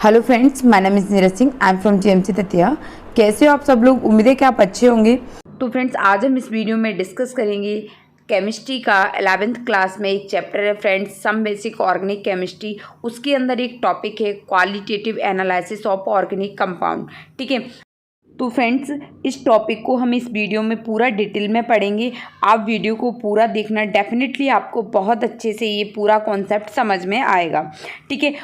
Hello friends, my name is Neeraj Singh. I am from GMC Datia. कैसे हो आप सब लोग? उम्मीद है कि आप अच्छे होंगे। तो फ्रेंड्स, आज हम इस वीडियो में डिस्कस करेंगे केमिस्ट्री का 11th क्लास में एक चैप्टर है friends, some basic organic chemistry. उसके अंदर एक टॉपिक है qualitative analysis of organic compound. ठीक है, तो फ्रेंड्स इस टॉपिक को हम इस वीडियो में पूरा डिटेल में पढ़ेंगे। आप वीडियो को पूरा देखना, डेफिनेटली आपको बहुत अच्छे से ये पूरा कॉन्सेप्ट समझ में आएगा। ठीक है,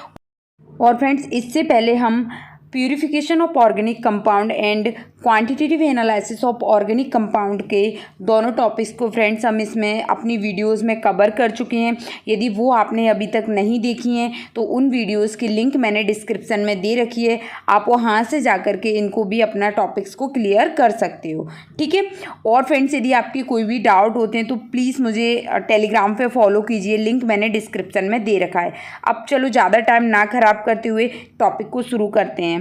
और फ्रेंड्स इससे पहले हम purification of organic compound and quantitative analysis of organic compound के दोनों टॉपिक्स को फ्रेंड्स हम इसमें अपनी वीडियोस में कवर कर चुके हैं। यदि वो आपने अभी तक नहीं देखी हैं तो उन वीडियोस की लिंक मैंने डिस्क्रिप्शन में दे रखी है, आप वहाँ से जा कर के इनको भी अपना टॉपिक्स को क्लियर कर सकते हो। ठीक है, और फ्रेंड्स यदि आपकी कोई भी डाउट होते हैं तो प्लीज़ मुझे टेलीग्राम पे फॉलो कीजिए, लिंक मैंने डिस्क्रिप्शन में दे रखा है। अब चलो ज़्यादा टाइम ना ख़राब करते हुए टॉपिक को शुरू करते हैं।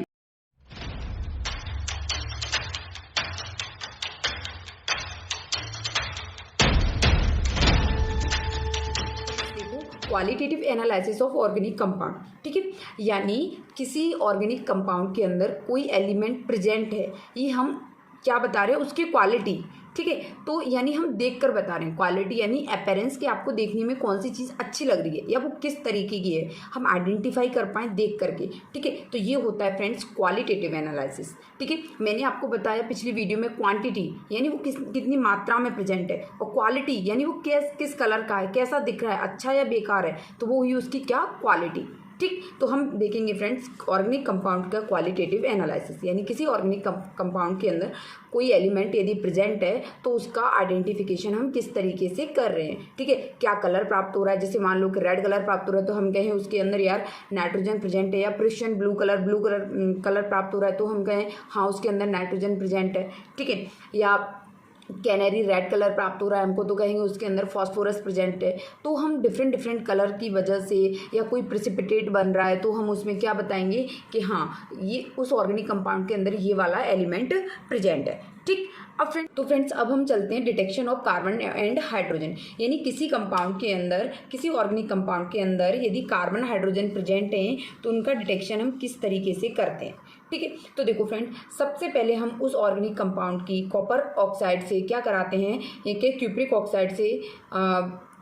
Qualitative analysis of organic compound. ठीक है, यानी किसी ऑर्गेनिक कंपाउंड के अंदर कोई एलिमेंट प्रेजेंट है, ये हम क्या बता रहे हैं, उसकी क्वालिटी। ठीक है, तो यानी हम देख कर बता रहे हैं। क्वालिटी यानी अपीयरेंस, कि आपको देखने में कौन सी चीज़ अच्छी लग रही है या वो किस तरीके की है, हम आइडेंटिफाई कर पाएँ देख करके। ठीक है, तो ये होता है फ्रेंड्स क्वालिटेटिव एनालिसिस। ठीक है, मैंने आपको बताया पिछली वीडियो में क्वांटिटी यानी वो कितनी मात्रा में प्रेजेंट है, और क्वालिटी यानी वो किस कलर का है, कैसा दिख रहा है, अच्छा या बेकार है, तो वो हुई उसकी क्या, क्वालिटी। ठीक, तो हम देखेंगे फ्रेंड्स ऑर्गेनिक कंपाउंड का क्वालिटेटिव एनालिसिस, यानी किसी ऑर्गेनिक कंपाउंड के अंदर कोई एलिमेंट यदि प्रेजेंट है तो उसका आइडेंटिफिकेशन हम किस तरीके से कर रहे हैं। ठीक है, क्या कलर प्राप्त हो रहा है, जैसे मान लो कि रेड कलर प्राप्त हो रहा है तो हम कहें उसके अंदर यार नाइट्रोजन प्रेजेंट है, या प्रिशियन ब्लू कलर प्राप्त हो रहा है तो हम कहें हाँ उसके अंदर नाइट्रोजन प्रेजेंट है। ठीक है, या कैनरी रेड कलर प्राप्त हो रहा है हमको तो कहेंगे उसके अंदर फॉस्फोरस प्रेजेंट है। तो हम डिफरेंट कलर की वजह से, या कोई प्रेसिपिटेट बन रहा है तो हम उसमें क्या बताएंगे कि हाँ ये उस ऑर्गेनिक कंपाउंड के अंदर ये वाला एलिमेंट प्रेजेंट है। ठीक, अब फ्रेंड्स अब हम चलते हैं detection of carbon and hydrogen, यानी किसी कंपाउंड के अंदर, किसी ऑर्गेनिक कंपाउंड के अंदर यदि कार्बन हाइड्रोजन प्रेजेंट हैं तो उनका डिटेक्शन हम किस तरीके से करते हैं। ठीक है, तो देखो फ्रेंड, सबसे पहले हम उस ऑर्गेनिक कंपाउंड की कॉपर ऑक्साइड से क्या कराते हैं, ये क्यूप्रिक ऑक्साइड से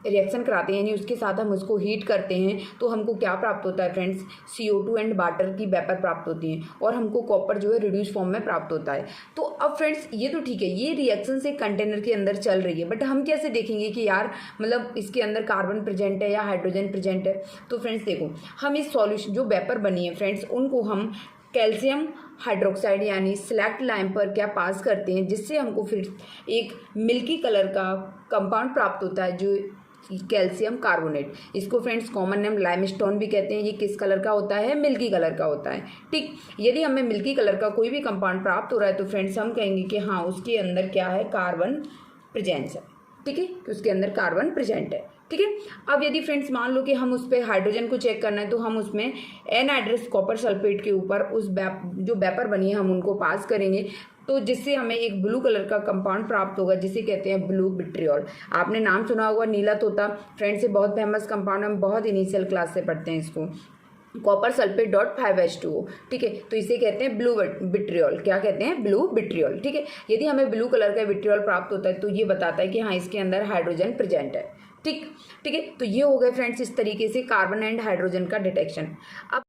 रिएक्शन कराते हैं, यानी उसके साथ हम उसको हीट करते हैं तो हमको क्या प्राप्त होता है फ्रेंड्स, CO2 एंड वाटर की वेपर प्राप्त होती हैं, और हमको कॉपर जो है रिड्यूस फॉर्म में प्राप्त होता है। तो अब फ्रेंड्स ये तो ठीक है, ये रिएक्शन से कंटेनर के अंदर चल रही है, बट हम कैसे देखेंगे कि यार मतलब इसके अंदर कार्बन प्रेजेंट है या हाइड्रोजन प्रेजेंट है। तो फ्रेंड्स देखो, हम इस सॉल्यूशन जो वेपर बनी है फ्रेंड्स, उनको हम कैल्शियम हाइड्रोक्साइड यानी सिलेक्ट लाइम पर क्या पास करते हैं, जिससे हमको फिर एक मिल्की कलर का कंपाउंड प्राप्त होता है जो कैल्शियम कार्बोनेट। इसको फ्रेंड्स कॉमन नेम लाइमस्टोन भी कहते हैं। ये किस कलर का होता है, मिल्की कलर का होता है। ठीक, यदि हमें मिल्की कलर का कोई भी कंपाउंड प्राप्त हो रहा है तो फ्रेंड्स हम कहेंगे कि हाँ उसके अंदर क्या है, कार्बन प्रेजेंस है। ठीक है, कि उसके अंदर कार्बन प्रेजेंट है। ठीक है, अब यदि फ्रेंड्स मान लो कि हम उस पर हाइड्रोजन को चेक करना है तो हम उसमें एनहाइड्रस कॉपर सल्फेट के ऊपर उस जो वेपर बनी है हम उनको पास करेंगे, तो जिससे हमें एक ब्लू कलर का कंपाउंड प्राप्त होगा जिसे कहते हैं ब्लू विट्रियोल। आपने नाम सुना होगा नीला तोता, फ्रेंड्स ये बहुत फेमस कंपाउंड, हम बहुत इनिशियल क्लास से पढ़ते हैं इसको, कॉपर सल्फेट .5H2O। ठीक है, तो इसे कहते हैं ब्लू विट्रियोल। क्या कहते हैं, ब्लू विट्रियोल। ठीक है, यदि हमें ब्लू कलर का विट्रियोल प्राप्त होता है तो ये बताता है कि हाँ इसके अंदर हाइड्रोजन प्रेजेंट है। ठीक है, तो ये हो गए फ्रेंड्स इस तरीके से कार्बन एंड हाइड्रोजन का डिटेक्शन। अब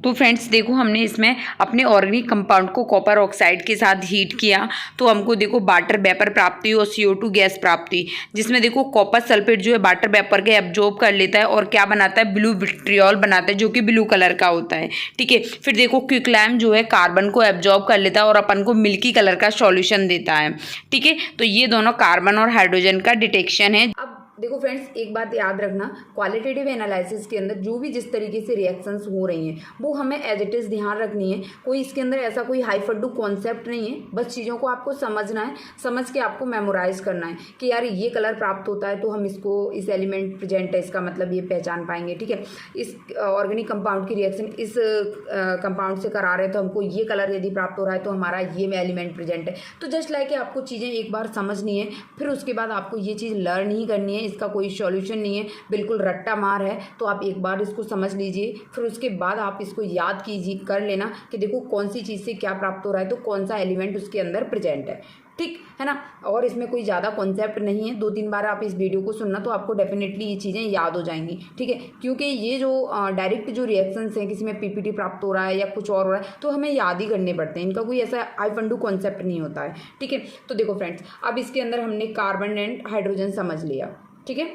तो फ्रेंड्स देखो, हमने इसमें अपने ऑर्गेनिक कंपाउंड को कॉपर ऑक्साइड के साथ हीट किया तो हमको देखो वाटर वेपर प्राप्त हुई और CO2 गैस प्राप्त हुई, जिसमें देखो कॉपर सल्फेट जो है वाटर वेपर के एब्जॉर्ब कर लेता है और क्या बनाता है, ब्लू विट्रियोल बनाता है जो कि ब्लू कलर का होता है। ठीक है, फिर देखो क्विकलैम जो है कार्बन को एब्जॉर्ब कर लेता है और अपन को मिल्की कलर का सॉल्यूशन देता है। ठीक है, तो ये दोनों कार्बन और हाइड्रोजन का डिटेक्शन है। अब देखो फ्रेंड्स, एक बात याद रखना, क्वालिटेटिव एनालिसिस के अंदर जो भी जिस तरीके से रिएक्शंस हो रही हैं वो हमें एज इट इज़ ध्यान रखनी है। कोई इसके अंदर ऐसा कोई हाई फड्डू कॉन्सेप्ट नहीं है, बस चीज़ों को आपको समझना है, समझ के आपको मेमोराइज करना है कि यार ये कलर प्राप्त होता है तो हम इसको, इस एलिमेंट प्रेजेंट है इसका मतलब ये पहचान पाएंगे। ठीक है, इस ऑर्गेनिक कंपाउंड की रिएक्शन इस कंपाउंड से करा रहे हैं तो हमको ये कलर यदि प्राप्त हो रहा है तो हमारा ये एलिमेंट प्रेजेंट है। तो जस्ट लाइक आपको चीज़ें एक बार समझनी है, फिर उसके बाद आपको ये चीज़ लर्न ही करनी है, इसका कोई सॉल्यूशन नहीं है, बिल्कुल रट्टा मार है। तो आप एक बार इसको समझ लीजिए, फिर उसके बाद आप इसको याद कीजिए, कर लेना कि देखो कौन सी चीज़ से क्या प्राप्त हो रहा है, तो कौन सा एलिमेंट उसके अंदर प्रेजेंट है, ठीक है ना। और इसमें कोई ज़्यादा कॉन्सेप्ट नहीं है, 2-3 बार आप इस वीडियो को सुनना तो आपको डेफिनेटली ये चीज़ें याद हो जाएंगी, ठीक है। क्योंकि ये जो डायरेक्ट जो रिएक्शंस हैं, किसी में पीपीटी प्राप्त हो रहा है या कुछ और हो रहा है, तो हमें याद ही करने पड़ते हैं, इनका कोई ऐसा आई फंडू कॉन्सेप्ट नहीं होता है, ठीक है। तो देखो फ्रेंड्स, अब इसके अंदर हमने कार्बन एंड हाइड्रोजन समझ लिया, ठीक है।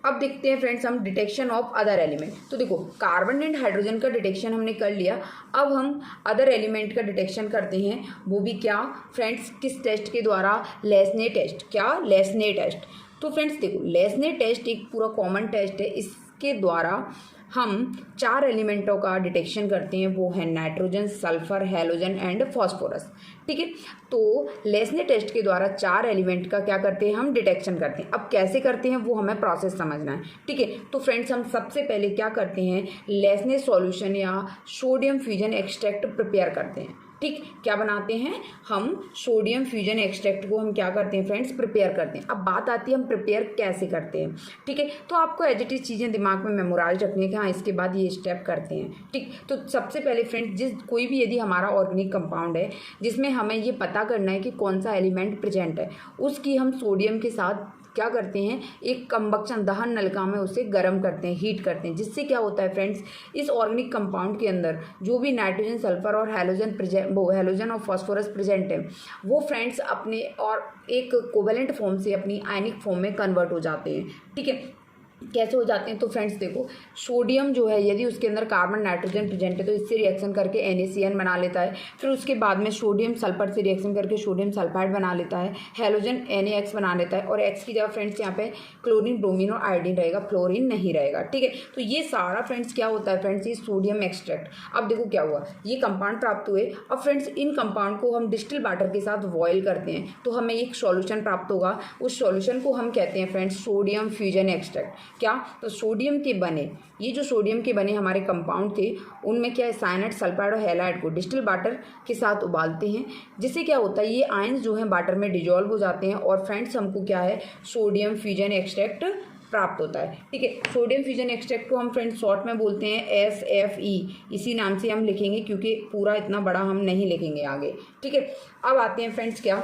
अब देखते हैं फ्रेंड्स हम डिटेक्शन ऑफ अदर एलिमेंट। तो देखो कार्बन एंड हाइड्रोजन का डिटेक्शन हमने कर लिया, अब हम अदर एलिमेंट का डिटेक्शन करते हैं। वो भी क्या फ्रेंड्स, किस टेस्ट के द्वारा? लेस्ने टेस्ट। क्या? लेस्ने टेस्ट। तो फ्रेंड्स देखो, लेस्ने टेस्ट एक पूरा कॉमन टेस्ट है, इसके द्वारा हम 4 एलिमेंटों का डिटेक्शन करते हैं, वो है nitrogen, sulphur, halogen and phosphorus, ठीक है। तो लेस्ने टेस्ट के द्वारा 4 एलिमेंट का क्या करते हैं हम? डिटेक्शन करते हैं। अब कैसे करते हैं वो हमें प्रोसेस समझना है, ठीक है। तो फ्रेंड्स हम सबसे पहले क्या करते हैं, लेस्ने सॉल्यूशन या सोडियम फ्यूजन एक्सट्रैक्ट प्रिपेयर करते हैं, ठीक। क्या बनाते हैं हम? सोडियम फ्यूजन एक्सट्रैक्ट को हम क्या करते हैं फ्रेंड्स? प्रिपेयर करते हैं। अब बात आती है हम प्रिपेयर कैसे करते हैं, ठीक है। तो आपको एज इट इज चीज़ें दिमाग में मेमोराइज रखनी है कि हाँ इसके बाद ये स्टेप करते हैं, ठीक। तो सबसे पहले फ्रेंड्स, कोई भी यदि हमारा ऑर्गेनिक कंपाउंड है जिसमें हमें ये पता करना है कि कौन सा एलिमेंट प्रेजेंट है, उसकी हम सोडियम के साथ क्या करते हैं, एक कंबक्शन दहन नलिका में उसे गर्म करते हैं, हीट करते हैं, जिससे क्या होता है फ्रेंड्स, इस ऑर्गेनिक कंपाउंड के अंदर जो भी नाइट्रोजन, सल्फर और हैलोजन और फास्फोरस प्रेजेंट है, वो फ्रेंड्स अपने और एक कोवेलेंट फॉर्म से अपनी आयनिक फॉर्म में कन्वर्ट हो जाते हैं, ठीक है। कैसे हो जाते हैं? तो फ्रेंड्स देखो, सोडियम जो है यदि उसके अंदर कार्बन नाइट्रोजन प्रेजेंट है तो इससे रिएक्शन करके NaCN बना लेता है, फिर उसके बाद में सोडियम सल्फर से रिएक्शन करके सोडियम सल्फाइड बना लेता है, हैलोजन NaX बना लेता है, और X की जगह फ्रेंड्स यहाँ पे क्लोरीन, ब्रोमीन और आयोडीन रहेगा, फ्लोरीन नहीं रहेगा, ठीक है। तो ये सारा फ्रेंड्स क्या होता है फ्रेंड्स, ये सोडियम एक्सट्रैक्ट। अब देखो क्या हुआ, ये कंपाउंड प्राप्त हुए। अब फ्रेंड्स इन कंपाउंड को हम डिस्टिल वाटर के साथ बॉयल करते हैं तो हमें एक सॉल्यूशन प्राप्त होगा, उस सॉल्यूशन को हम कहते हैं फ्रेंड्स सोडियम फ्यूजन एक्सट्रैक्ट। क्या? तो सोडियम के बने, ये जो सोडियम के बने हमारे कंपाउंड थे, उनमें क्या है, साइनाइड, सल्फाइड और हैलाइड को डिस्टिल वाटर के साथ उबालते हैं, जिससे क्या होता है, ये आयंस जो हैं वाटर में डिजॉल्व हो जाते हैं और फ्रेंड्स हमको क्या है, सोडियम फ्यूजन एक्सट्रैक्ट प्राप्त होता है, ठीक है। सोडियम फ्यूजन एक्सट्रैक्ट को हम फ्रेंड्स शॉर्ट में बोलते हैं SFE, इसी नाम से हम लिखेंगे क्योंकि पूरा इतना बड़ा हम नहीं लिखेंगे आगे, ठीक है। अब आते हैं फ्रेंड्स, क्या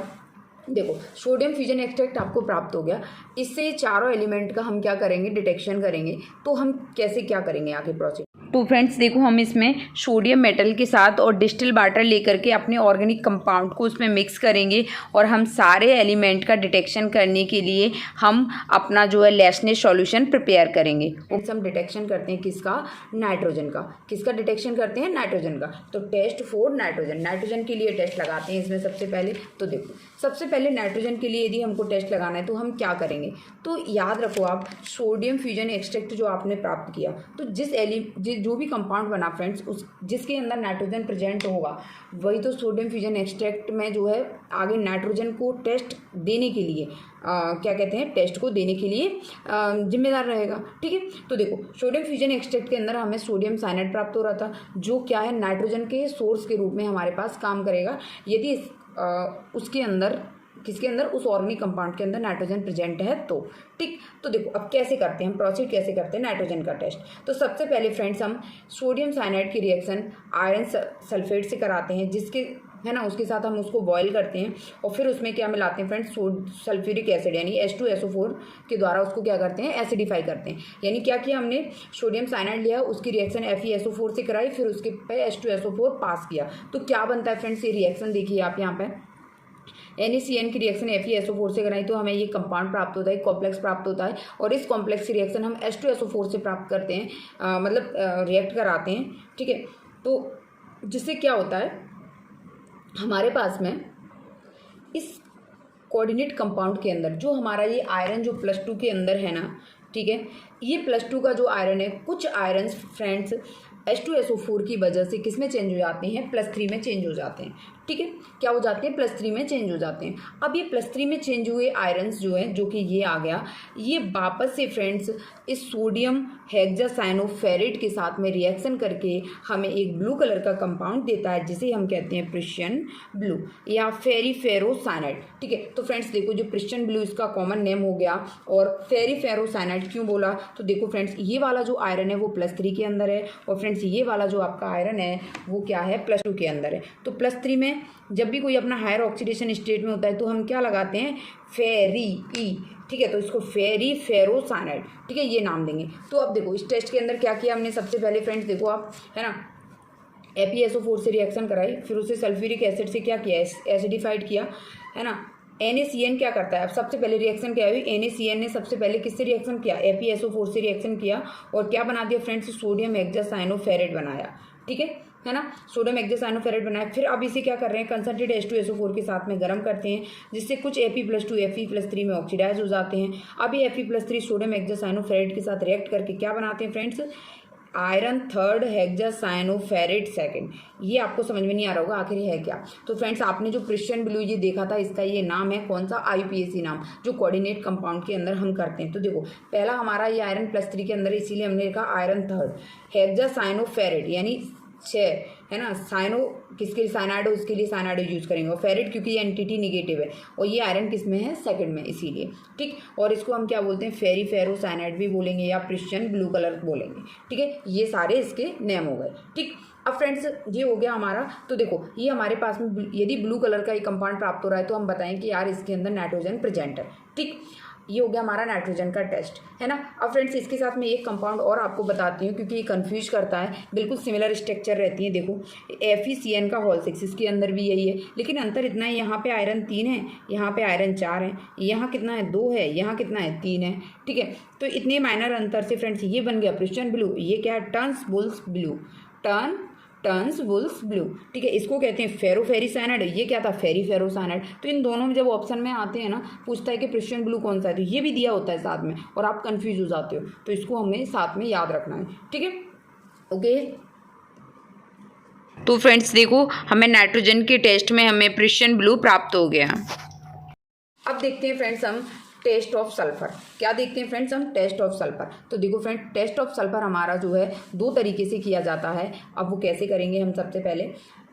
देखो, सोडियम फ्यूजन एक्सट्रैक्ट आपको प्राप्त हो गया, इससे चारों एलिमेंट का हम क्या करेंगे, डिटेक्शन करेंगे। तो हम कैसे क्या करेंगे आगे प्रोसेस? तो फ्रेंड्स देखो, हम इसमें सोडियम मेटल के साथ और डिस्टिल वाटर लेकर के अपने ऑर्गेनिक कंपाउंड को उसमें मिक्स करेंगे और हम सारे एलिमेंट का डिटेक्शन करने के लिए हम अपना जो है लेस्ने सॉल्यूशन प्रिपेयर करेंगे। हम डिटेक्शन करते हैं किसका? नाइट्रोजन का। किसका डिटेक्शन करते हैं? नाइट्रोजन का। तो टेस्ट फॉर नाइट्रोजन, नाइट्रोजन के लिए टेस्ट लगाते हैं इसमें सबसे पहले। तो देखो, सबसे पहले नाइट्रोजन के लिए यदि हमको टेस्ट लगाना है तो हम क्या करेंगे, तो याद रखो आप, सोडियम फ्यूजन एक्सट्रैक्ट जो आपने प्राप्त किया, तो जो भी कंपाउंड बना फ्रेंड्स, उस जिसके अंदर नाइट्रोजन प्रेजेंट होगा, वही तो सोडियम फ्यूजन एक्सट्रैक्ट में जो है आगे नाइट्रोजन को टेस्ट देने के लिए क्या कहते हैं, टेस्ट को देने के लिए जिम्मेदार रहेगा, ठीक है। तो देखो, सोडियम फ्यूजन एक्सट्रैक्ट के अंदर हमें सोडियम साइनाइड प्राप्त हो रहा था, जो क्या है, नाइट्रोजन के सोर्स के रूप में हमारे पास काम करेगा यदि उसके अंदर, किसके अंदर, उस ऑर्गेनिक कंपाउंड के अंदर नाइट्रोजन प्रेजेंट है तो, ठीक। तो देखो अब कैसे करते हैं हम, प्रोसीड कैसे करते हैं नाइट्रोजन का टेस्ट। तो सबसे पहले फ्रेंड्स हम सोडियम साइनाइड की रिएक्शन आयरन सल्फेट से कराते हैं, जिसके है ना, उसके साथ हम उसको बॉयल करते हैं और फिर उसमें क्या मिलाते हैं फ्रेंड्स, सल्फ्यूरिक एसिड यानी H2SO4 के द्वारा उसको क्या करते हैं, एसिडिफाई करते हैं। यानी क्या किया हमने, सोडियम साइनाइड लिया, उसकी रिएक्शन FeSO4 से कराई, फिर उसके पे H2SO4 पास किया, तो क्या बनता है फ्रेंड्स, ये रिएक्शन देखिए आप यहाँ पे, NaCN की रिएक्शन FeSO4 से कराई तो हमें ये कंपाउंड प्राप्त होता है, कॉम्प्लेक्स प्राप्त होता है, और इस कॉम्प्लेक्स की रिएक्शन हम H2SO4 से प्राप्त करते हैं, मतलब रिएक्ट कराते हैं, ठीक है। तो जिससे क्या होता है, हमारे पास में इस कोऑर्डिनेट कंपाउंड के अंदर जो हमारा ये आयरन जो +2 के अंदर है ना, ठीक है, ये +2 का जो आयरन है, कुछ आयरन्स फ्रेंड्स H2SO4 की वजह से किस में चेंज हो जाते हैं, +3 में चेंज हो जाते हैं। ठीक है, क्या हो जाते हैं, +3 में चेंज हो जाते हैं। अब ये +3 में चेंज हुए आयरन्स जो है, जो कि ये आ गया, ये वापस से फ्रेंड्स इस सोडियम हेक्सासाइनोफेरेट के साथ में रिएक्शन करके हमें एक ब्लू कलर का कंपाउंड देता है, जिसे हम कहते हैं प्रिशियन ब्लू या फेरीफेरोसाइनाइड। ठीक है, तो फ्रेंड्स देखो, जो प्रिशियन ब्लू इसका कॉमन नेम हो गया, और फेरीफेरोसाइनाइड क्यों बोला, तो देखो फ्रेंड्स, ये वाला जो आयरन है वो +3 के अंदर है, और फ्रेंड्स ये वाला जो आपका आयरन है वो क्या है, +2 के अंदर है। तो +3 में जब भी कोई अपना हायर ऑक्सीडेशन स्टेट में होता है तो हम क्या लगाते हैं, फेरी ई। ठीक है, तो इसको फेरी फेरोसाइनाइड, ठीक है, ये नाम देंगे। तो अब देखो इस टेस्ट के अंदर क्या किया हमने, सबसे पहले फ्रेंड्स देखो आप, है ना, FeSO4 से रिएक्शन कराई, फिर उसे सल्फ्यूरिक एसिड से क्या किया, एसिडिफाइड किया, है ना। NaCN क्या करता है, अब सबसे पहले रिएक्शन क्या हुई, NaCN ने सबसे पहले किससे रिएक्शन किया, FeSO4 से रिएक्शन किया, और क्या बना दिया फ्रेंड्स, सोडियम हेक्सासाइनोफेरेट बनाया। ठीक है ना, सोडियम हेक्सासाइनोफेरेट बनाया। फिर अब इसे क्या कर रहे हैं, कंसंट्रेट H2SO4 के साथ में गर्म करते हैं, जिससे कुछ Fe+2 Fe+3 में ऑक्सीडाइज हो जाते हैं। अब ये Fe+3 सोडियम हेक्सासाइनोफेरेट के साथ रिएक्ट करके क्या बनाते हैं friends, iron third hexacyanoferrate second. ये आपको समझ में नहीं आ रहा होगा आखिर ये है क्या। तो फ्रेंड्स आपने जो प्रिशियन ब्लू ये देखा था, इसका ये नाम है कौन सा, IUPAC नाम, जो कोऑर्डिनेट कंपाउंड के अंदर हम करते हैं। तो देखो पहला हमारा ये आयरन +3 के अंदर है, इसीलिए हमने लिखा आयरन थर्ड हेक्सासाइनोफेरेट, यानी 6, है ना। साइनो किसके लिए साइनाइड हो, उसके लिए साइनाइड यूज करेंगे, और फेरेट क्योंकि ये एंटिटी निगेटिव है, और ये आयरन किस में है, सेकंड में, इसीलिए। ठीक, और इसको हम क्या बोलते हैं, फेरीफेरोसाइनाइड भी बोलेंगे या प्रिशियन ब्लू कलर बोलेंगे। ठीक है, ये सारे इसके नेम हो गए। ठीक, अब फ्रेंड्स ये हो गया हमारा। तो देखो ये हमारे पास में यदि ब्लू कलर का एक कंपाउंड प्राप्त हो रहा है तो हम बताएं कि यार इसके अंदर नाइट्रोजन प्रेजेंट है। ठीक, ये हो गया हमारा नाइट्रोजन का टेस्ट, है ना। अब फ्रेंड्स इसके साथ में एक कंपाउंड और आपको बताती हूँ, क्योंकि ये कंफ्यूज करता है, बिल्कुल सिमिलर स्ट्रक्चर रहती है। देखो FeCN का होल 6, इसके अंदर भी यही है, लेकिन अंतर इतना है, यहाँ पे आयरन 3 है, यहाँ पे आयरन 4 है, यहाँ कितना है, 2 है, यहाँ कितना है, 3 है। ठीक है, तो इतने माइनर अंतर से फ्रेंड्स ये बन गया प्रिशियन ब्लू। ये क्या है, turns bulls blue, turns bulls blue. ठीक है, इसको कहते हैं फेरोफेरीसाइनाइड, ये क्या था, फेरीफेरोसाइनाइड। तो इन दोनों में जब ऑप्शन में आते हैं ना, पूछता है कि प्रिशियन ब्लू कौन सा है, तो ये भी दिया होता है साथ में, और आप कंफ्यूज हो जाते हो, तो इसको हमें साथ में याद रखना है। ठीक है, ओके। तो फ्रेंड्स देखो हमें नाइट्रोजन के टेस्ट में हमें प्रिशियन ब्लू प्राप्त हो गया। अब देखते हैं फ्रेंड्स हम टेस्ट ऑफ सल्फर। क्या देखते हैं फ्रेंड्स हम, टेस्ट ऑफ सल्फर। तो देखो फ्रेंड, टेस्ट ऑफ सल्फर हमारा जो है 2 तरीके से किया जाता है। अब वो कैसे करेंगे हम, सबसे पहले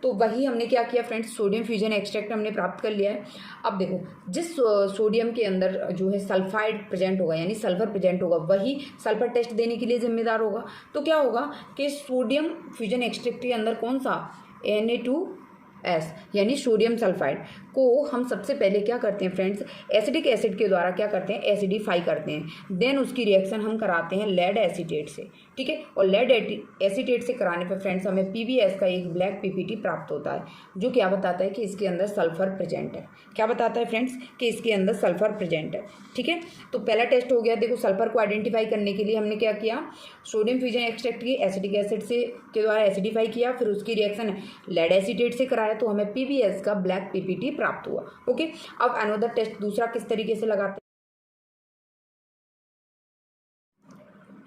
तो वही हमने क्या किया फ्रेंड्स, सोडियम फ्यूजन एक्सट्रैक्ट हमने प्राप्त कर लिया है। अब देखो जिस सोडियम के अंदर जो है सल्फाइड प्रेजेंट होगा, यानी सल्फर प्रेजेंट होगा, वही सल्फर टेस्ट देने के लिए जिम्मेदार होगा। तो क्या होगा कि सोडियम फ्यूजन एक्सट्रैक्ट के अंदर कौन सा, Na2S यानी सोडियम सल्फाइड को हम सबसे पहले क्या करते हैं फ्रेंड्स, एसिडिक एसिड के द्वारा क्या करते हैं, एसिडिफाई करते हैं। देन उसकी रिएक्शन हम कराते हैं लेड एसीटेट से। ठीक है, और लेड एसीटेट से कराने पर फ्रेंड्स हमें PbS का एक ब्लैक PPT प्राप्त होता है, जो क्या बताता है कि इसके अंदर सल्फर प्रेजेंट है। क्या बताता है फ्रेंड्स, कि इसके अंदर सल्फर प्रेजेंट है। ठीक है, तो पहला टेस्ट हो गया। देखो सल्फर को आइडेंटिफाई करने के लिए हमने क्या किया, सोडियम फ्यूजन एक्सट्रैक्ट की एसिडिक एसिड से के द्वारा एसिडिफाई किया, फिर उसकी रिएक्शन लेड एसीटेट से कराया, तो हमें PbS का ब्लैक PPT प्राप्त हुआ। ओके, अब अनदर टेस्ट दूसरा किस तरीके से लगाते हैं,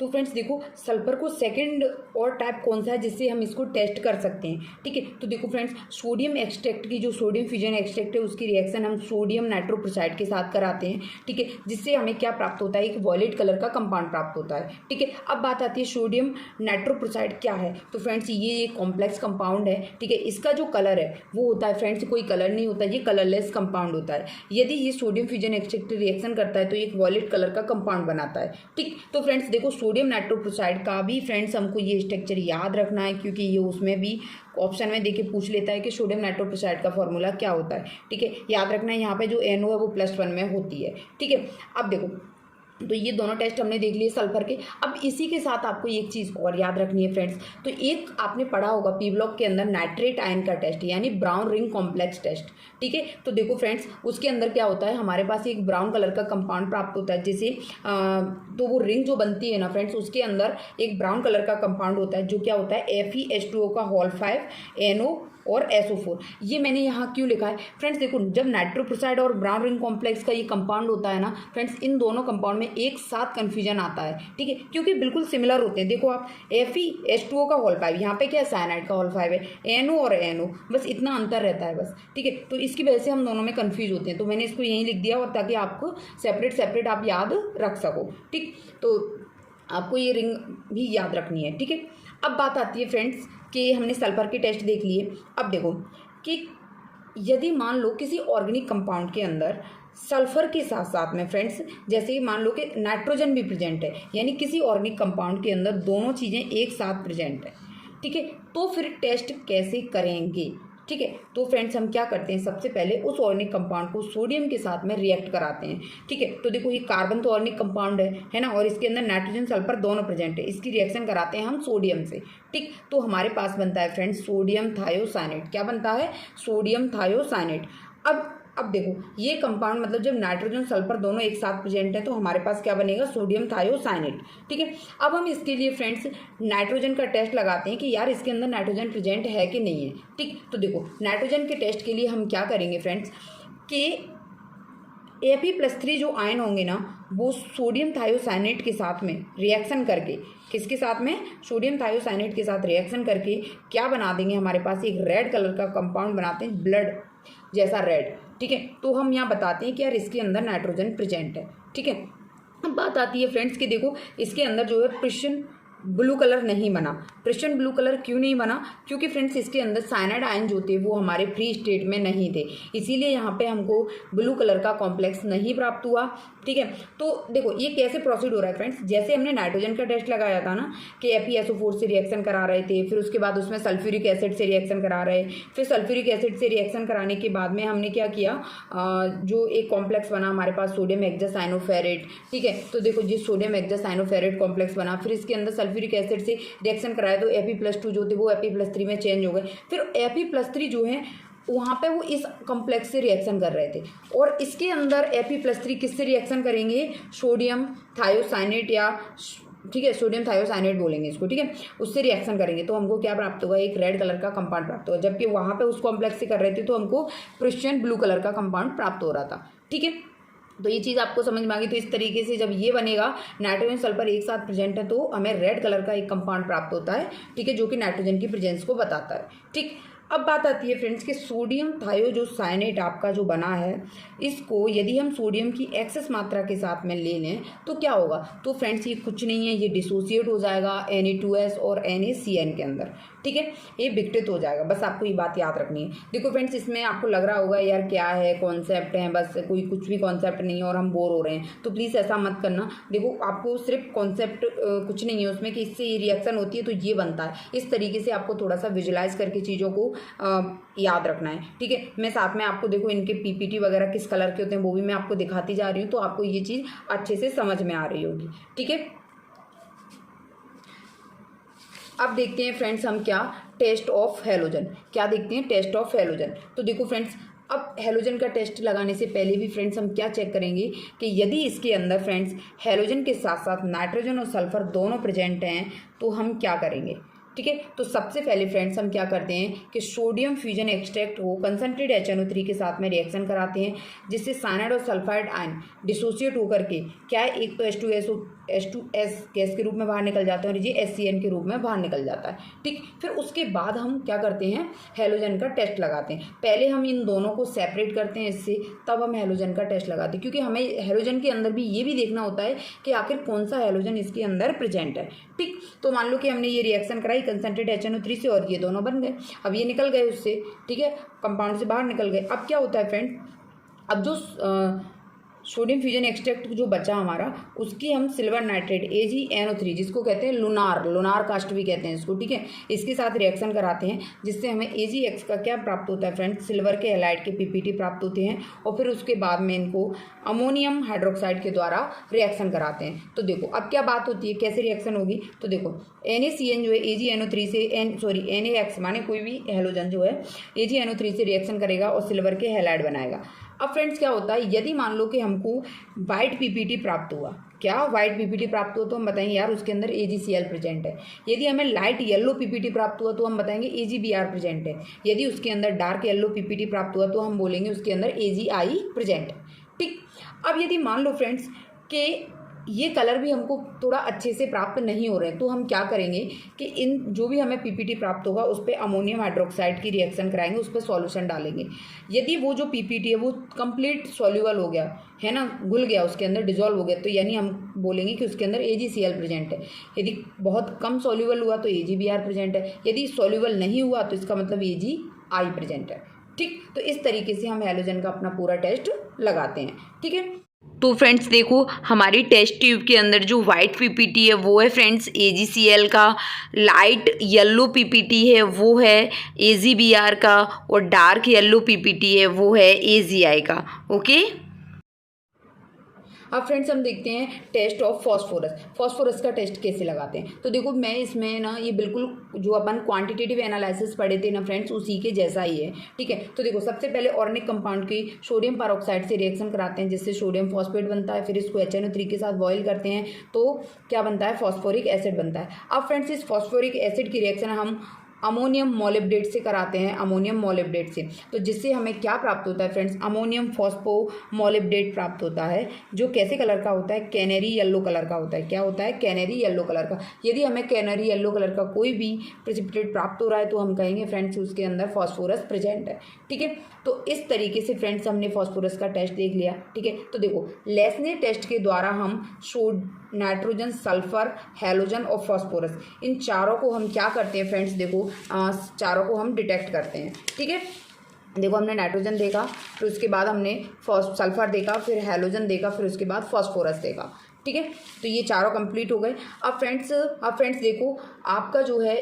तो फ्रेंड्स देखो सल्फर को सेकंड और टाइप कौन सा है जिससे हम इसको टेस्ट कर सकते हैं। ठीक है, तो देखो फ्रेंड्स सोडियम एक्सट्रैक्ट की जो सोडियम फ्यूजन एक्सट्रैक्ट है उसकी रिएक्शन हम सोडियम नाइट्रोप्रोसाइड के साथ कराते हैं। ठीक है, जिससे हमें क्या प्राप्त होता है, एक वॉयलेट कलर का कंपाउंड प्राप्त होता है। ठीक है, अब बात आती है सोडियम नाइट्रोप्रोसाइड क्या है। तो फ्रेंड्स ये एक कॉम्प्लेक्स कंपाउंड है। ठीक है, इसका जो कलर है वो होता है फ्रेंड्स, कोई कलर नहीं होता, ये कलरलेस कंपाउंड होता है। यदि ये सोडियम फ्यूजन एक्सट्रैक्ट रिएक्शन करता है तो एक वॉयलेट कलर का कंपाउंड बनाता है। ठीक, तो फ्रेंड्स देखो सोडियम नाइट्रोप्रोसाइड का भी फ्रेंड्स हमको ये स्ट्रक्चर याद रखना है, क्योंकि ये उसमें भी ऑप्शन में देके पूछ लेता है कि सोडियम नाइट्रोप्रोसाइड का फॉर्मूला क्या होता है। ठीक है, याद रखना है, यहाँ पे जो NO है वो +1 में होती है। ठीक है, अब देखो तो ये दोनों टेस्ट हमने देख लिए सल्फर के। अब इसी के साथ आपको एक चीज़ और याद रखनी है फ्रेंड्स, तो एक आपने पढ़ा होगा पी ब्लॉक के अंदर नाइट्रेट आयन का टेस्ट, यानी ब्राउन रिंग कॉम्प्लेक्स टेस्ट। ठीक है, तो देखो फ्रेंड्स उसके अंदर क्या होता है, हमारे पास एक ब्राउन कलर का कंपाउंड प्राप्त होता है, जैसे तो वो रिंग जो बनती है ना फ्रेंड्स, उसके अंदर एक ब्राउन कलर का कंपाउंड होता है जो क्या होता है FeH2O का होल 5 NO और SO4। ये मैंने यहाँ क्यों लिखा है फ्रेंड्स, देखो जब नाइट्रोप्रोसाइड और ब्राउन रिंग कॉम्प्लेक्स का ये कंपाउंड होता है ना फ्रेंड्स, इन दोनों कंपाउंड में एक साथ कन्फ्यूजन आता है, ठीक है, क्योंकि बिल्कुल सिमिलर होते हैं। देखो आप FeH2O का होल 5, यहाँ पे क्या है साइनाइड का होल 5 है, NO और NO, बस इतना अंतर रहता है बस, ठीक है। तो इसकी वजह से हम दोनों में कन्फ्यूज होते हैं, तो मैंने इसको यहीं लिख दिया, और ताकि आपको सेपरेट सेपरेट आप याद रख सको, ठीक। तो आपको ये रिंग भी याद रखनी है, ठीक है। अब बात आती है फ्रेंड्स कि हमने सल्फर के टेस्ट देख लिए। अब देखो कि यदि मान लो किसी ऑर्गेनिक कंपाउंड के अंदर सल्फर के साथ साथ में फ्रेंड्स, जैसे कि मान लो कि नाइट्रोजन भी प्रेजेंट है, यानी किसी ऑर्गेनिक कंपाउंड के अंदर दोनों चीज़ें एक साथ प्रेजेंट है, ठीक है, तो फिर टेस्ट कैसे करेंगे, ठीक है। तो फ्रेंड्स हम क्या करते हैं, सबसे पहले उस ऑर्गेनिक कंपाउंड को सोडियम के साथ में रिएक्ट कराते हैं, ठीक है। तो देखो ये कार्बन तो ऑर्गेनिक कंपाउंड है ना, और इसके अंदर नाइट्रोजन सल्फर दोनों प्रेजेंट है, इसकी रिएक्शन कराते हैं हम सोडियम से, ठीक। तो हमारे पास बनता है फ्रेंड्स सोडियम थायोसाइनेट। क्या बनता है, सोडियम थायोसाइनेट। अब देखो ये कंपाउंड मतलब जब नाइट्रोजन सल्फर दोनों एक साथ प्रेजेंट है तो हमारे पास क्या बनेगा, सोडियम थायोसाइनेट, ठीक है। अब हम इसके लिए फ्रेंड्स नाइट्रोजन का टेस्ट लगाते हैं कि यार इसके अंदर नाइट्रोजन प्रेजेंट है कि नहीं है, ठीक। तो देखो नाइट्रोजन के टेस्ट के लिए हम क्या करेंगे फ्रेंड्स कि Fe+3 जो आयन होंगे ना, वो सोडियम थायोसाइनेट के साथ में रिएक्शन करके, किसके साथ में, सोडियम थायोसाइनेट के साथ रिएक्शन करके क्या बना देंगे, हमारे पास एक रेड कलर का कंपाउंड बनाते हैं, ब्लड जैसा रेड, ठीक है। तो हम यहाँ बताते हैं कि यार इसके अंदर नाइट्रोजन प्रेजेंट है, ठीक है। अब बात आती है फ्रेंड्स कि देखो इसके अंदर जो है प्रिशन ब्लू कलर नहीं बना। प्रिशन ब्लू कलर क्यों नहीं बना, क्योंकि फ्रेंड्स इसके अंदर साइनाइड आयन जो थे वो हमारे फ्री स्टेट में नहीं थे, इसीलिए यहाँ पे हमको ब्लू कलर का कॉम्प्लेक्स नहीं प्राप्त हुआ, ठीक है। तो देखो ये कैसे प्रोसीड हो रहा है फ्रेंड्स, जैसे हमने नाइट्रोजन का टेस्ट लगाया था ना कि FeSO4 से रिएक्शन करा रहे थे, फिर उसके बाद उसमें सल्फ्यूरिक एसिड से रिएक्शन करा रहे, फिर सल्फ्यूरिक एसिड से रिएक्शन कराने के बाद में हमने क्या किया, जो एक कॉम्प्लेक्स बना हमारे पास सोडियम हेक्सासाइनोफेरेट, ठीक है। तो देखो जिस सोडियम हेक्सासाइनोफेरेट कॉम्प्लेक्स बना, फिर इसके अंदर सल्फ्यूरिक एसिड से रिएक्शन कराया तो Fe+2 जो थे वो Fe+3 में चेंज हो गए, फिर Fe+3 जो है वहाँ पे वो इस कॉम्प्लेक्स से रिएक्शन कर रहे थे, और इसके अंदर Fe+3 किससे रिएक्शन करेंगे, सोडियम थायोसाइनेट, या ठीक है सोडियम थायोसाइनेट बोलेंगे इसको, ठीक है, उससे रिएक्शन करेंगे तो हमको क्या प्राप्त होगा, एक रेड कलर का कंपाउंड प्राप्त होगा, जबकि वहाँ पे उस कॉम्प्लेक्स से कर रहे थे तो हमको प्रिशियन ब्लू कलर का कंपाउंड प्राप्त हो रहा था, ठीक है। तो ये चीज़ आपको समझ में आ गई। तो इस तरीके से जब ये बनेगा, नाइट्रोजन सल्फर एक साथ प्रेजेंट है तो हमें रेड कलर का एक कंपाउंड प्राप्त होता है, ठीक है, जो कि नाइट्रोजन की प्रेजेंस को बताता है, ठीक। अब बात आती है फ्रेंड्स कि सोडियम थायो जो साइनेट आपका जो बना है, इसको यदि हम सोडियम की एक्सेस मात्रा के साथ में ले लें तो क्या होगा, तो फ्रेंड्स ये कुछ नहीं है, ये डिसोसिएट हो जाएगा Na2S और NaCN के अंदर, ठीक है, ये विघटित हो जाएगा। बस आपको ये बात याद रखनी है। देखो फ्रेंड्स इसमें आपको लग रहा होगा यार क्या है, कॉन्सेप्ट है, बस कोई कुछ भी कॉन्सेप्ट नहीं है और हम बोर हो रहे हैं, तो प्लीज़ ऐसा मत करना। देखो आपको सिर्फ कॉन्सेप्ट कुछ नहीं है उसमें कि इससे ये रिएक्शन होती है तो ये बनता है, इस तरीके से आपको थोड़ा सा विजुलाइज करके चीज़ों को याद रखना है, ठीक है। मैं साथ में आपको देखो इनके PPT वगैरह किस कलर के होते हैं वो भी मैं आपको दिखाती जा रही हूँ, तो आपको ये चीज़ अच्छे से समझ में आ रही होगी, ठीक है। अब देखते हैं फ्रेंड्स हम क्या, टेस्ट ऑफ हैलोजन, क्या देखते हैं, टेस्ट ऑफ हैलोजन। तो देखो फ्रेंड्स अब हैलोजन का टेस्ट लगाने से पहले भी फ्रेंड्स हम क्या चेक करेंगे कि यदि इसके अंदर फ्रेंड्स हैलोजन के साथ साथ नाइट्रोजन और सल्फर दोनों प्रेजेंट हैं तो हम क्या करेंगे, ठीक है। तो सबसे पहले फ्रेंड्स हम क्या करते हैं कि सोडियम फ्यूजन एक्सट्रैक्ट को कंसंट्रेट HNO3 के साथ में रिएक्शन कराते हैं, जिससे साइनाइड और सल्फाइड आयन डिसोसिएट होकर के क्या है, एक तो H2S गैस के रूप में बाहर निकल जाता है और ये HCN के रूप में बाहर निकल जाता है, ठीक। फिर उसके बाद हम क्या करते हैं, हैलोजन का टेस्ट लगाते हैं। पहले हम इन दोनों को सेपरेट करते हैं इससे, तब हम हैलोजन का टेस्ट लगाते हैं, क्योंकि हमें हैलोजन के अंदर भी ये भी देखना होता है कि आखिर कौन सा हैलोजन इसके अंदर प्रेजेंट है, ठीक। तो मान लो कि हमने ये रिएक्शन कराई कंसंट्रेट HNO3 से और ये दोनों बन गए, अब ये निकल गए उससे, ठीक है, कंपाउंड से बाहर निकल गए। अब क्या होता है फ्रेंड, अब जो सोडियम फ्यूजन एक्सट्रैक्ट जो बचा हमारा, उसकी हम सिल्वर नाइट्रेट AgNO3 जिसको कहते हैं लुनार कास्ट भी कहते हैं इसको, ठीक है, इसके साथ रिएक्शन कराते हैं, जिससे हमें AgX का क्या प्राप्त होता है फ्रेंड्स, सिल्वर के हैलाइड के PPT प्राप्त होते हैं, और फिर उसके बाद में इनको अमोनियम हाइड्रोक्साइड के द्वारा रिएक्शन कराते हैं। तो देखो अब क्या बात होती है, कैसे रिएक्शन होगी, तो देखो NaCN जो है AgNO3 से NaX माने कोई भी हैलोजन जो है AgNO3 से रिएक्शन करेगा और सिल्वर के हैलाइड बनाएगा। अब फ्रेंड्स क्या होता है, यदि मान लो कि हमको वाइट पीपीटी प्राप्त हुआ, क्या वाइट पीपीटी प्राप्त हुआ तो हम बताएंगे यार उसके अंदर AgCl प्रेजेंट है। यदि हमें लाइट येलो पीपीटी प्राप्त हुआ तो हम बताएंगे AgBr प्रेजेंट है। यदि उसके अंदर डार्क येलो पीपीटी प्राप्त हुआ तो हम बोलेंगे उसके अंदर AgI प्रेजेंट है। ठीक, अब यदि मान लो फ्रेंड्स कि ये कलर भी हमको थोड़ा अच्छे से प्राप्त नहीं हो रहे हैं तो हम क्या करेंगे कि इन जो भी हमें पीपीटी प्राप्त होगा उस पर अमोनियम हाइड्रोक्साइड की रिएक्शन कराएंगे, उस पर सॉल्यूशन डालेंगे। यदि वो जो पीपीटी है वो कंप्लीट सॉल्यूबल हो गया है ना, घुल गया, उसके अंदर डिजॉल्व हो गया, तो यानी हम बोलेंगे कि उसके अंदर AgCl प्रेजेंट है। यदि बहुत कम सॉल्यूबल हुआ तो AgBr प्रेजेंट है। यदि सॉल्यूबल नहीं हुआ तो इसका मतलब AgI प्रेजेंट है। ठीक, तो इस तरीके से हम हैलोजन का अपना पूरा टेस्ट लगाते हैं। ठीक है, तो फ्रेंड्स देखो हमारी टेस्ट ट्यूब के अंदर जो वाइट पीपीटी है वो है फ्रेंड्स AgCl का, लाइट येलो पीपीटी है वो है AgBr का, और डार्क येलो पीपीटी है वो है AgI का। ओके, अब फ्रेंड्स हम देखते हैं टेस्ट ऑफ फॉस्फोरस। फॉस्फोरस का टेस्ट कैसे लगाते हैं, तो देखो मैं इसमें ना ये बिल्कुल जो अपन क्वांटिटेटिव एनालिसिस पढ़े थे ना फ्रेंड्स उसी के जैसा ही है। ठीक है, तो देखो सबसे पहले ऑर्गेनिक कंपाउंड की सोडियम पेरोक्साइड से रिएक्शन कराते हैं जिससे सोडियम फॉस्फेट बनता है, फिर इसको HNO3 के साथ बॉयल करते हैं तो क्या बनता है, फॉस्फोरिक एसिड बनता है। अब फ्रेंड्स इस फॉस्फोरिक एसिड की रिएक्शन हम अमोनियम मोलिब्डेट से कराते हैं, अमोनियम मोलिब्डेट से, तो जिससे हमें क्या प्राप्त होता है फ्रेंड्स, अमोनियम फॉस्फो मोलिब्डेट प्राप्त होता है, जो कैसे कलर का होता है, कैनरी येलो कलर का होता है। क्या होता है, कैनरी येलो कलर का। यदि हमें कैनरी येलो कलर का कोई भी प्रेसिपिटेट प्राप्त हो रहा है तो हम कहेंगे फ्रेंड्स उसके अंदर फॉस्फोरस प्रेजेंट है। ठीक है, तो इस तरीके से फ्रेंड्स हमने फॉस्फोरस का टेस्ट देख लिया। ठीक है, तो देखो लेस्ने टेस्ट के द्वारा हम नाइट्रोजन, सल्फर, हैलोजन और फॉस्फोरस, इन चारों को हम क्या करते हैं फ्रेंड्स, देखो चारों को हम डिटेक्ट करते हैं। ठीक है, देखो हमने नाइट्रोजन देखा, फिर उसके बाद हमने सल्फर देखा, फिर हैलोजन देखा, फिर उसके बाद फॉस्फोरस देखा। ठीक है, तो ये चारों कंप्लीट हो गए। अब फ्रेंड्स देखो आपका जो है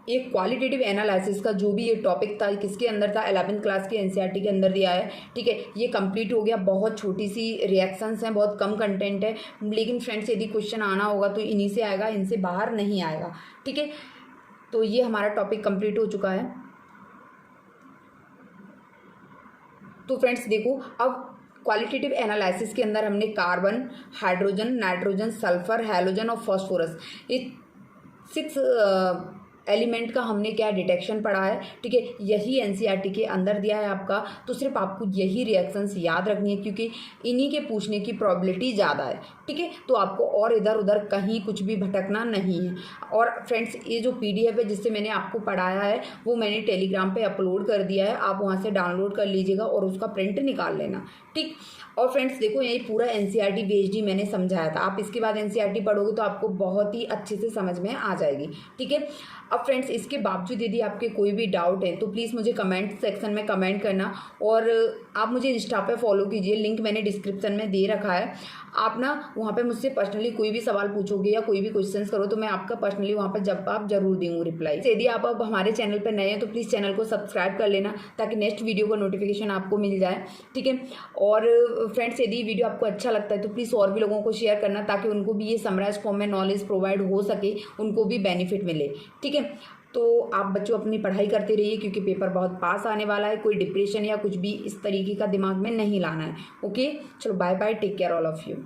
एक क्वालिटेटिव एनालिसिस का जो भी ये टॉपिक था किसके अंदर था, 11th क्लास के NCERT के अंदर दिया है। ठीक है, ये कंप्लीट हो गया। बहुत छोटी सी रिएक्शंस हैं, बहुत कम कंटेंट है, लेकिन फ्रेंड्स यदि क्वेश्चन आना होगा तो इन्हीं से आएगा, इनसे बाहर नहीं आएगा। ठीक है, तो ये हमारा टॉपिक कंप्लीट हो चुका है। तो फ्रेंड्स देखो अब क्वालिटेटिव एनालिसिस के अंदर हमने carbon, hydrogen, nitrogen, sulphur, halogen और फॉस्फोरस, ये 6 एलिमेंट का हमने क्या डिटेक्शन पढ़ा है। ठीक है, यही NCERT के अंदर दिया है आपका, तो सिर्फ आपको यही रिएक्शंस याद रखनी है क्योंकि इन्हीं के पूछने की प्रॉबिलिटी ज़्यादा है। ठीक है, तो आपको और इधर उधर कहीं कुछ भी भटकना नहीं है। और फ्रेंड्स ये जो PDF है जिससे मैंने आपको पढ़ाया है वो मैंने टेलीग्राम पे अपलोड कर दिया है, आप वहाँ से डाउनलोड कर लीजिएगा और उसका प्रिंट निकाल लेना। ठीक, और फ्रेंड्स देखो यही पूरा NCERT बेस्ड मैंने समझाया था, आप इसके बाद NCERT पढ़ोगे तो आपको बहुत ही अच्छे से समझ में आ जाएगी। ठीक है, अब फ्रेंड्स इसके बावजूद यदि आपके कोई भी डाउट है तो प्लीज़ मुझे कमेंट सेक्शन में कमेंट करना, और आप मुझे इंस्टा पे फॉलो कीजिए, लिंक मैंने डिस्क्रिप्शन में दे रखा है। आप ना वहाँ पे मुझसे पर्सनली कोई भी सवाल पूछोगे या कोई भी क्वेश्चंस करो तो मैं आपका पर्सनली वहाँ पर जवाब जरूर दूँगी, रिप्लाई। यदि आप अब हमारे चैनल पर नए हैं तो प्लीज़ चैनल को सब्सक्राइब कर लेना ताकि नेक्स्ट वीडियो का नोटिफिकेशन आपको मिल जाए। ठीक है, और फ्रेंड्स यदि वीडियो आपको अच्छा लगता है तो प्लीज़ और भी लोगों को शेयर करना ताकि उनको भी ये समराइज फॉर्म में नॉलेज प्रोवाइड हो सके, उनको भी बेनिफिट मिले। ठीक है, तो आप बच्चों अपनी पढ़ाई करते रहिए क्योंकि पेपर बहुत पास आने वाला है, कोई डिप्रेशन या कुछ भी इस तरीके का दिमाग में नहीं लाना है। ओके, चलो bye bye, take care all of you.